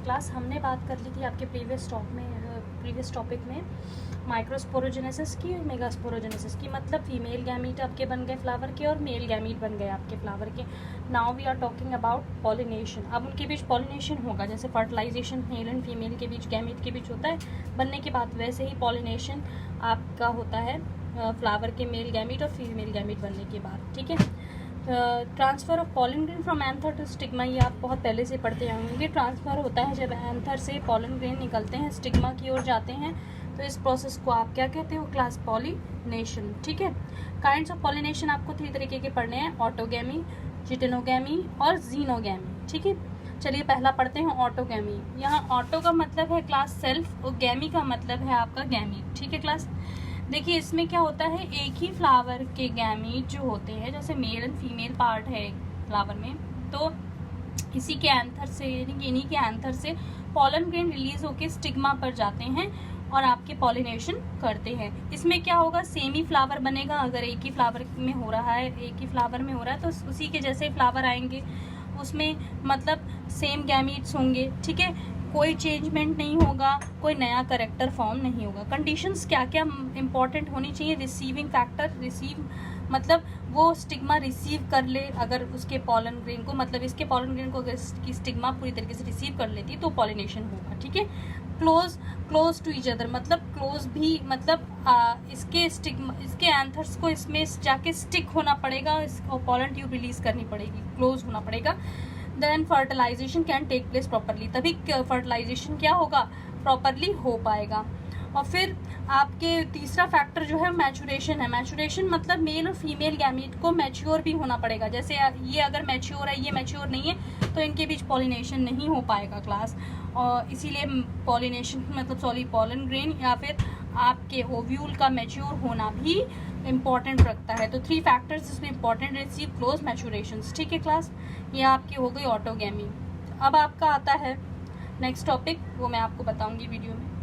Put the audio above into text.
Class हमने बात कर ली थी आपके प्रीवियस टॉपिक में माइक्रोस्पोरोजेनेसिस की और मेगास्पोरोजेनेसिस की, मतलब फीमेल गैमीट आपके बन गए फ्लावर के और मेल गैमीट बन गए आपके फ्लावर के। Now we are talking about pollination. अब उनके बीच पॉलिनेशन होगा, जैसे फर्टिलाइजेशन मेल एंड फीमेल के बीच गैमीट के बीच होता है बनने के बाद, वैसे ही पॉलिनेशन आपका होता है फ्लावर के मेल गैमीट और फीमेल गैमीट बनने के बाद। ठीक है, transfer of pollen grain from anther to stigma, ये आप बहुत पहले से पढ़ते होंगे। ट्रांसफ़र होता है जब एंथर से पॉलन ग्रेन निकलते हैं स्टिग्मा की ओर जाते हैं, तो इस प्रोसेस को आप क्या कहते हो क्लास? पॉलिनेशन। ठीक है, काइंड्स ऑफ पॉलिनेशन आपको 3 तरीके के पढ़ने हैं, ऑटोगैमी, जिटेनोगैमी और जीनोगैमी। ठीक है, चलिए पहला पढ़ते हैं ऑटोगैमी। यहाँ ऑटो का मतलब है क्लास सेल्फ और गैमी का मतलब है आपका गैमी। ठीक है क्लास, देखिए इसमें क्या होता है, एक ही फ्लावर के गैमीट जो होते हैं, जैसे मेल एंड फीमेल पार्ट है फ्लावर में, तो इसी के एंथर से इन्हीं के एंथर से पॉलन ग्रेन रिलीज होकर स्टिग्मा पर जाते हैं और आपके पॉलिनेशन करते हैं। इसमें क्या होगा, सेम ही फ्लावर बनेगा। अगर एक ही फ्लावर में हो रहा है तो उसी के जैसे फ्लावर आएंगे, उसमें मतलब सेम गैमीट्स होंगे। ठीक है, कोई चेंजमेंट नहीं होगा, कोई नया करेक्टर फॉर्म नहीं होगा। कंडीशंस क्या क्या इंपॉर्टेंट होनी चाहिए? रिसीविंग फैक्टर, रिसीव मतलब वो स्टिग्मा रिसीव कर ले अगर उसके पॉलन ग्रेन को, मतलब इसके पॉलन ग्रेन को अगर इसकी स्टिग्मा पूरी तरीके से रिसीव कर लेती तो पॉलिनेशन होगा। ठीक है, क्लोज टू ईच अदर, मतलब क्लोज भी मतलब इसके एंथर्स को इसमें जाके स्टिक होना पड़ेगा, इसको पॉलन ट्यूब रिलीज करनी पड़ेगी, क्लोज होना पड़ेगा। Then fertilization can take place properly, तभी फर्टिलाइजेशन क्या होगा, प्रॉपरली हो पाएगा। और फिर आपके तीसरा फैक्टर जो है मैचुरेशन है। मैचुरेशन मतलब मेल और फीमेल गैमीट को मैच्योर भी होना पड़ेगा। जैसे ये अगर मैच्योर है, ये मैच्योर नहीं है, तो इनके बीच पॉलिनेशन नहीं हो पाएगा क्लास। और इसीलिए पॉलिनेशन मतलब पॉलन ग्रेन या फिर आपके ओव्यूल का मैच्योर होना भी इम्पॉर्टेंट रखता है। तो 3 फैक्टर्स इसमें इम्पॉर्टेंट, रिसीव, क्लोज, मैचुरेशन। ठीक है क्लास, ये आपकी हो गई ऑटोगैमी। अब आपका आता है नेक्स्ट टॉपिक, वो मैं आपको बताऊंगी वीडियो में।